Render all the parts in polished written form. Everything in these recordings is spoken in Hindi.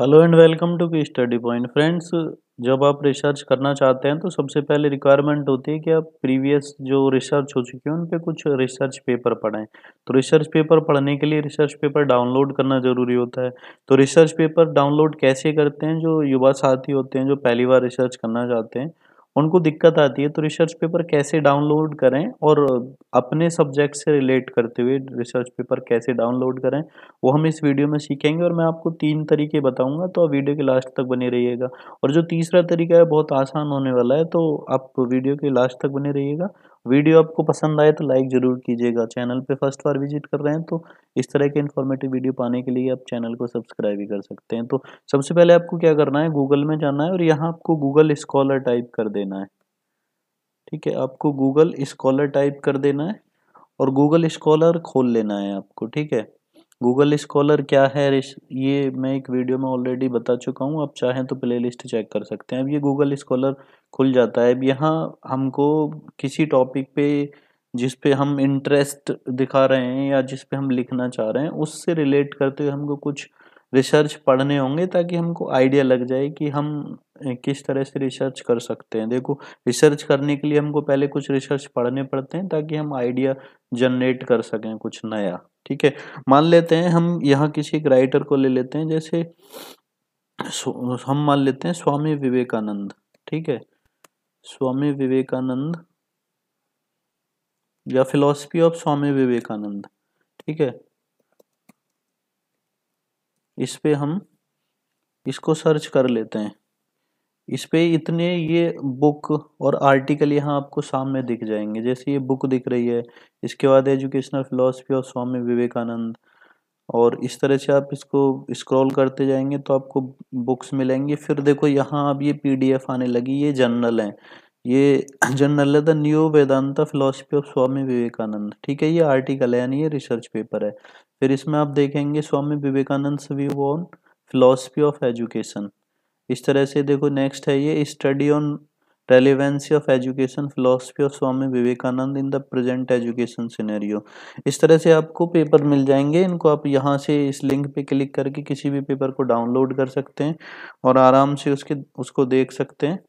हेलो एंड वेलकम टू की स्टडी पॉइंट फ्रेंड्स। जब आप रिसर्च करना चाहते हैं तो सबसे पहले रिक्वायरमेंट होती है कि आप प्रीवियस जो रिसर्च हो चुकी है उन पे कुछ रिसर्च पेपर पढ़ें। तो रिसर्च पेपर पढ़ने के लिए रिसर्च पेपर डाउनलोड करना ज़रूरी होता है। तो रिसर्च पेपर डाउनलोड कैसे करते हैं? जो युवा साथी होते हैं जो पहली बार रिसर्च करना चाहते हैं उनको दिक्कत आती है। तो रिसर्च पेपर कैसे डाउनलोड करें और अपने सब्जेक्ट से रिलेट करते हुए रिसर्च पेपर कैसे डाउनलोड करें, वो हम इस वीडियो में सीखेंगे और मैं आपको 3 तरीके बताऊँगा, तो आप वीडियो के लास्ट तक बने रहिएगा। और जो तीसरा तरीका है बहुत आसान होने वाला है, तो आप वीडियो के लास्ट तक बने रहिएगा। वीडियो आपको पसंद आए तो लाइक ज़रूर कीजिएगा। चैनल पे फर्स्ट बार विज़िट कर रहे हैं तो इस तरह के इन्फॉर्मेटिव वीडियो पाने के लिए आप चैनल को सब्सक्राइब भी कर सकते हैं। तो सबसे पहले आपको क्या करना है, गूगल में जाना है और यहाँ आपको गूगल स्कॉलर टाइप कर देना है। ठीक है, आपको गूगल स्कॉलर टाइप कर देना है और गूगल स्कॉलर खोल लेना है आपको। ठीक है, गूगल स्कॉलर क्या है ये मैं एक वीडियो में ऑलरेडी बता चुका हूँ, आप चाहें तो प्लेलिस्ट चेक कर सकते हैं। अब ये गूगल स्कॉलर खुल जाता है। अब यहाँ हमको किसी टॉपिक पे जिस पे हम इंटरेस्ट दिखा रहे हैं या जिस पे हम लिखना चाह रहे हैं उससे रिलेट करते हुए हमको कुछ रिसर्च पढ़ने होंगे, ताकि हमको आइडिया लग जाए कि हम किस तरह से रिसर्च कर सकते हैं। देखो, रिसर्च करने के लिए हमको पहले कुछ रिसर्च पढ़ने पड़ते हैं ताकि हम आइडिया जनरेट कर सकें कुछ नया। ठीक है, मान लेते हैं हम यहाँ किसी एक राइटर को ले लेते हैं, जैसे हम मान लेते हैं स्वामी विवेकानंद। ठीक है, स्वामी विवेकानंद या फिलॉसफी ऑफ स्वामी विवेकानंद। ठीक है, इस पे हम इसको सर्च कर लेते हैं। इस पे इतने ये बुक और आर्टिकल यहाँ आपको सामने दिख जाएंगे। जैसे ये बुक दिख रही है, इसके बाद educational philosophy of Swami Vivekananda, और इस तरह से आप इसको स्क्रॉल करते जाएंगे तो आपको बुक्स मिलेंगी। फिर देखो यहाँ अब ये पीडीएफ आने लगी, ये जर्नल है। ये जर्नल है the new Vedanta philosophy of Swami Vivekananda. ठीक है, ये आर्टिकल है यानी ये रिसर्च पेपर है। फिर इसमें आप देखेंगे Swami Vivekananda view on philosophy of education. इस तरह से देखो नेक्स्ट है ये study on relevancy of education philosophy of Swami Vivekananda in the present education scenario. इस तरह से आपको पेपर मिल जाएंगे। इनको आप यहाँ से इस लिंक पे क्लिक करके किसी भी पेपर को डाउनलोड कर सकते हैं और आराम से उसको देख सकते हैं।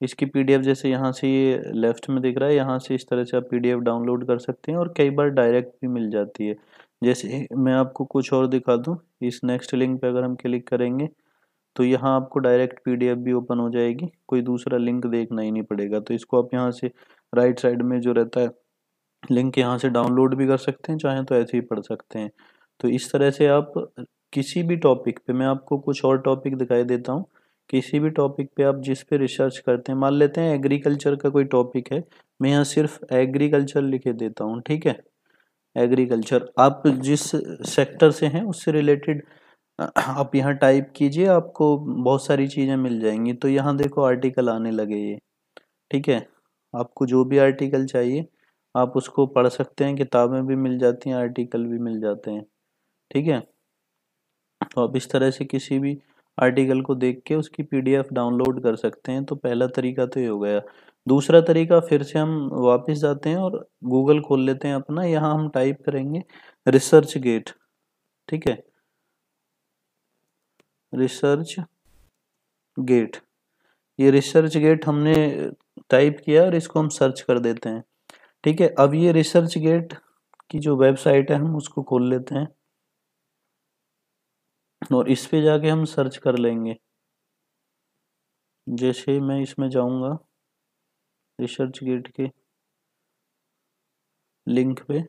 इसकी पीडीएफ जैसे यहाँ से ये लेफ्ट में दिख रहा है, यहाँ से इस तरह से आप पीडीएफ डाउनलोड कर सकते हैं और कई बार डायरेक्ट भी मिल जाती है। जैसे मैं आपको कुछ और दिखा दूँ, इस नेक्स्ट लिंक पे अगर हम क्लिक करेंगे तो यहाँ आपको डायरेक्ट पीडीएफ भी ओपन हो जाएगी, कोई दूसरा लिंक देखना ही नहीं पड़ेगा। तो इसको आप यहाँ से राइट साइड में जो रहता है लिंक, यहाँ से डाउनलोड भी कर सकते हैं, चाहे तो ऐसे ही पढ़ सकते हैं। तो इस तरह से आप किसी भी टॉपिक पे, मैं आपको कुछ और टॉपिक दिखाई देता हूँ, किसी भी टॉपिक पे आप जिस पे रिसर्च करते हैं, मान लेते हैं एग्रीकल्चर का कोई टॉपिक है, मैं यहाँ सिर्फ एग्रीकल्चर लिखे देता हूँ। ठीक है, एग्रीकल्चर, आप जिस सेक्टर से हैं उससे रिलेटेड आप यहाँ टाइप कीजिए, आपको बहुत सारी चीज़ें मिल जाएंगी। तो यहाँ देखो आर्टिकल आने लगे ये। ठीक है, आपको जो भी आर्टिकल चाहिए आप उसको पढ़ सकते हैं, किताबें भी मिल जाती हैं, आर्टिकल भी मिल जाते हैं। ठीक है, तो आप इस तरह से किसी भी आर्टिकल को देख के उसकी पीडीएफ डाउनलोड कर सकते हैं। तो पहला तरीका तो ये हो गया। दूसरा तरीका, फिर से हम वापस जाते हैं और गूगल खोल लेते हैं अपना, यहाँ हम टाइप करेंगे रिसर्च गेट। ठीक है, रिसर्च गेट, ये रिसर्च गेट हमने टाइप किया और इसको हम सर्च कर देते हैं। ठीक है, अब ये रिसर्च गेट की जो वेबसाइट है हम उसको खोल लेते हैं और इस पे जाके हम सर्च कर लेंगे। जैसे मैं इसमें जाऊंगा रिसर्च गेट के लिंक पे,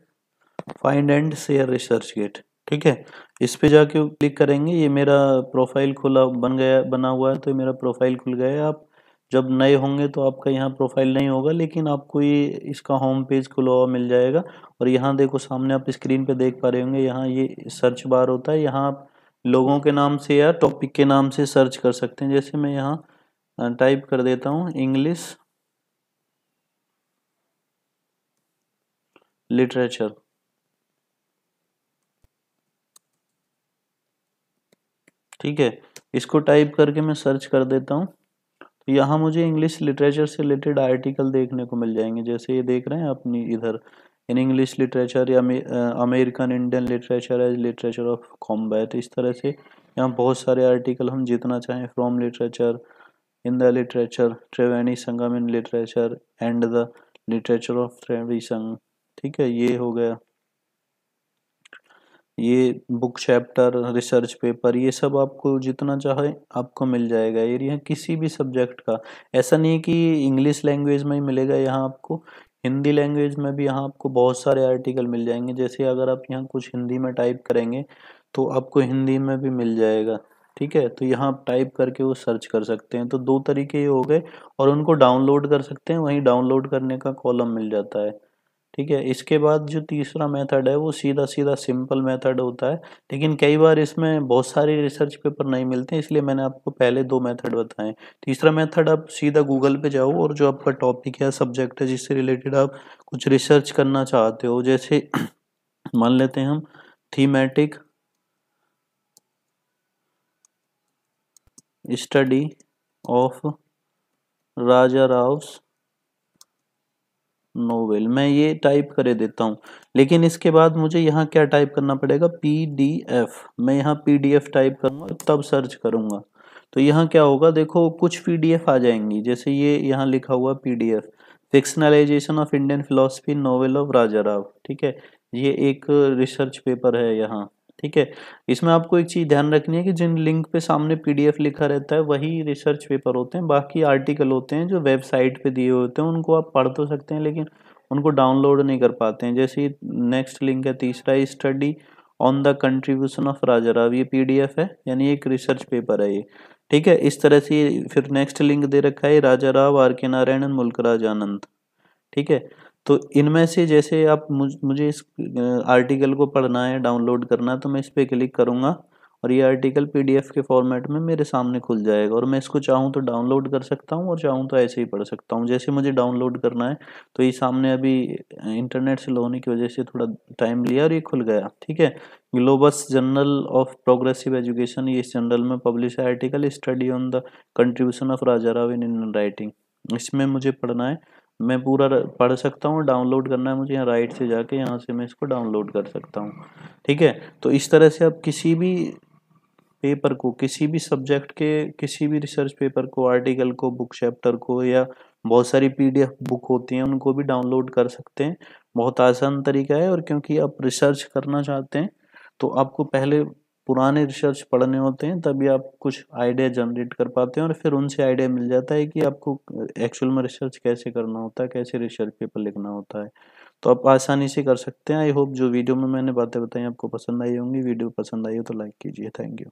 find and share ResearchGate. ठीक है, इस पे जाके क्लिक करेंगे, ये मेरा प्रोफाइल खुला बना हुआ है, तो ये मेरा प्रोफाइल खुल गया है। आप जब नए होंगे तो आपका यहाँ प्रोफाइल नहीं होगा, लेकिन आपको ये इसका होम पेज खुला हुआ मिल जाएगा। और यहाँ देखो सामने आप स्क्रीन पे देख पा रहे होंगे, यहाँ ये सर्च बार होता है, यहाँ आप लोगों के नाम से या टॉपिक के नाम से सर्च कर सकते हैं। जैसे मैं यहाँ टाइप कर देता हूँ इंग्लिश लिटरेचर। ठीक है, इसको टाइप करके मैं सर्च कर देता हूँ, तो यहाँ मुझे इंग्लिश लिटरेचर से रिलेटेड आर्टिकल देखने को मिल जाएंगे। जैसे ये देख रहे हैं अपनी इधर, इन इंग्लिश लिटरेचर या American Indian literature as literature of combat, इस तरह से यहाँ बहुत सारे आर्टिकल हम जितना चाहें, from literature, in the literature, Triveni Sangam in literature and the literature of Triveni Sangam. ठीक है, ये हो गया, ये बुक चैप्टर, रिसर्च पेपर, ये सब आपको जितना चाहे आपको मिल जाएगा। ये यहाँ किसी भी सब्जेक्ट का, ऐसा नहीं है कि इंग्लिश लैंग्वेज में ही मिलेगा, यहाँ आपको हिंदी लैंग्वेज में भी यहाँ आपको बहुत सारे आर्टिकल मिल जाएंगे। जैसे अगर आप यहाँ कुछ हिंदी में टाइप करेंगे तो आपको हिंदी में भी मिल जाएगा। ठीक है, तो यहाँ आप टाइप करके वो सर्च कर सकते हैं। तो दो तरीके ये हो गए, और उनको डाउनलोड कर सकते हैं, वहीं डाउनलोड करने का कॉलम मिल जाता है। ठीक है, इसके बाद जो तीसरा मेथड है वो सीधा सीधा सिंपल मेथड होता है, लेकिन कई बार इसमें बहुत सारे रिसर्च पेपर नहीं मिलते, इसलिए मैंने आपको पहले दो मेथड बताए। तीसरा मेथड, आप सीधा गूगल पे जाओ और जो आपका टॉपिक है, सब्जेक्ट है, जिससे रिलेटेड आप कुछ रिसर्च करना चाहते हो, जैसे मान लेते हैं हम thematic study of Raja Rao's novel, मैं ये टाइप करे देता हूँ। लेकिन इसके बाद मुझे यहाँ क्या टाइप करना पड़ेगा, PDF। मैं यहाँ PDF टाइप करूँगा तब सर्च करूँगा, तो यहाँ क्या होगा, देखो कुछ PDF आ जाएंगी। जैसे ये यहाँ लिखा हुआ PDF, fictionalisation of Indian philosophy novel of Raja Rao. ठीक है, ये एक रिसर्च पेपर है यहाँ। ठीक है, इसमें आपको एक चीज़ ध्यान रखनी है कि जिन लिंक पे सामने PDF लिखा रहता है वही रिसर्च पेपर होते हैं, बाकी आर्टिकल होते हैं जो वेबसाइट पे दिए होते हैं, उनको आप पढ़ तो सकते हैं लेकिन उनको डाउनलोड नहीं कर पाते हैं। जैसे नेक्स्ट लिंक है तीसरा, study on the contribution of Raja Rao, ये PDF है, यानी एक रिसर्च पेपर है ये। ठीक है, इस तरह से फिर नेक्स्ट लिंक दे रखा है राजा राव, RK नारायण, मुल्कराज आनंद। ठीक है, तो इनमें से जैसे आप मुझे इस आर्टिकल को पढ़ना है, डाउनलोड करना है, तो मैं इस पर क्लिक करूंगा और ये आर्टिकल PDF के फॉर्मेट में मेरे सामने खुल जाएगा, और मैं इसको चाहूँ तो डाउनलोड कर सकता हूँ और चाहूँ तो ऐसे ही पढ़ सकता हूँ। जैसे मुझे डाउनलोड करना है तो ये सामने अभी इंटरनेट स्लो होने की वजह से थोड़ा टाइम लिया और ये खुल गया। ठीक है, globus journal of progressive education, ये इस जर्नल में पब्लिश है article, study on the contribution of Raja Rao in Indian writing. इसमें मुझे पढ़ना है, मैं पूरा पढ़ सकता हूँ। डाउनलोड करना है मुझे, यहाँ राइट से जाके यहाँ से मैं इसको डाउनलोड कर सकता हूँ। ठीक है, तो इस तरह से आप किसी भी पेपर को, किसी भी सब्जेक्ट के किसी भी रिसर्च पेपर को, आर्टिकल को, बुक चैप्टर को, या बहुत सारी PDF बुक होती हैं उनको भी डाउनलोड कर सकते हैं। बहुत आसान तरीका है, और क्योंकि आप रिसर्च करना चाहते हैं तो आपको पहले पुराने रिसर्च पढ़ने होते हैं, तभी आप कुछ आइडिया जनरेट कर पाते हैं, और फिर उनसे आइडिया मिल जाता है कि आपको एक्चुअल में रिसर्च कैसे करना होता है, कैसे रिसर्च पेपर लिखना होता है। तो आप आसानी से कर सकते हैं। आई होप जो वीडियो में मैंने बातें बताई आपको पसंद आई होंगी। वीडियो पसंद आई हो तो लाइक कीजिए। Thank you.